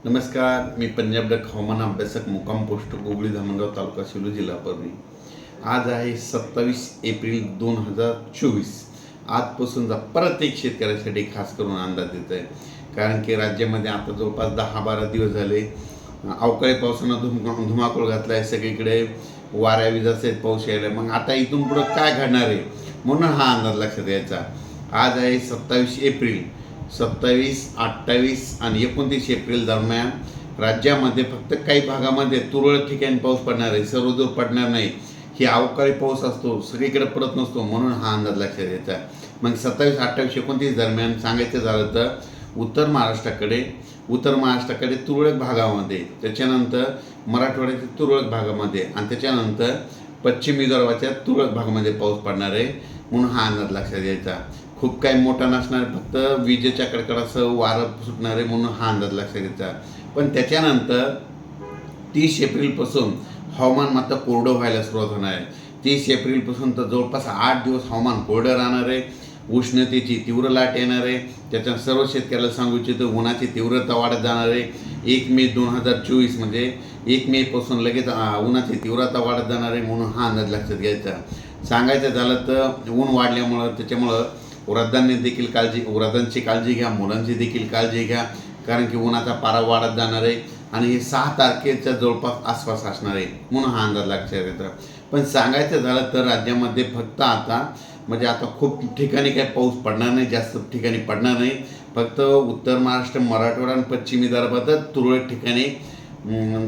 नमस्कार, मी पंजाब डक हवामान अभ्यासक मुक्काम पोस्ट गोगळी धामणगाव तालुका सेलू जिल्हा परभणी। आज आहे 27 एप्रिल 2024। आजपासून परत एक शेतकऱ्यासाठी खास करून अंदाज देत आहे, कारण की राज्यामध्ये आता जवळपास 10-12 दिवस झाले अवकाळी पावसानं धुमाकूळ घातला आहे। सगळीकडे वाऱ्या विजासहित पाऊस यायला, मग आता इथून पुढं काय घडणार आहे म्हणून हा अंदाज लक्षात घ्यायचा। आज आहे 27 एप्रिल। 27, 28 आणि 29 एप्रिल दरम्यान राज्यामध्ये फक्त काही भागामध्ये तुरळक ठिकाणी पाऊस पडणार आहे, सर्वदूर पडणार नाही। ही अवकाळी पाऊस असतो, सगळीकडे पडत नसतो, म्हणून हा अंदाज लक्षात घ्यायचा। मग 27, 28, 29 दरम्यान सांगायचं झालं तर उत्तर महाराष्ट्राकडे तुरळक भागामध्ये, त्याच्यानंतर मराठवाड्याच्या तुरळक भागामध्ये आणि त्याच्यानंतर पश्चिम विदर्भाच्या तुरळक भागामध्ये पाऊस पडणार आहे, म्हणून हा अंदाज लक्षात घ्यायचा। खूप काही मोठा नसणार, फक्त विजेच्या कडकडासह वारं सुटणार आहे, म्हणून हा अंदाज लक्षात घ्यायचा। पण त्याच्यानंतर 30 एप्रिलपासून हवामान मात्र कोरडं व्हायला सुरुवात होणार आहे। 30 एप्रिलपासून तर जवळपास 8 दिवस हवामान कोरडं राहणार आहे। उष्णतेची तीव्र लाट येणार आहे। त्याच्यात सर्व शेतकऱ्याला सांगू इच्छितो, उन्हाची तीव्रता वाढत जाणार आहे। 1 मे 2024 म्हणजे 1 मेपासून लगेच उन्हाची तीव्रता वाढत जाणार आहे, म्हणून हा अंदाज लक्षात घ्यायचा। सांगायचं झालं तर ऊन वाढल्यामुळं त्याच्यामुळं वृद्धांची काळजी घ्या, मुलांची देखील काळजी घ्या, कारण की उन्हाचा पारा वाढत जाणार आहे आणि हे 6 तारखेच्या जवळपास आसपास असणार आहे, म्हणून हा अंदाज लक्षात येतो। पण सांगायचं झालं तर राज्यामध्ये फक्त आता खूप ठिकाणी काही पाऊस पडणार नाही, जास्त ठिकाणी पडणार नाही। फक्त उत्तर महाराष्ट्र, मराठवाडा आणि पश्चिम विदर्भातच तुरळक ठिकाणी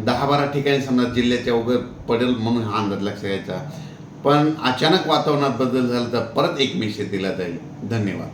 10-12 ठिकाणी समजा जिल्ह्याच्या वगैरे पडेल, म्हणून हा अंदाज लक्षात घ्यायचा। पण अचानक वातावरणात बदल झाला तर परत एक मे शेतीला जाईल। धन्यवाद।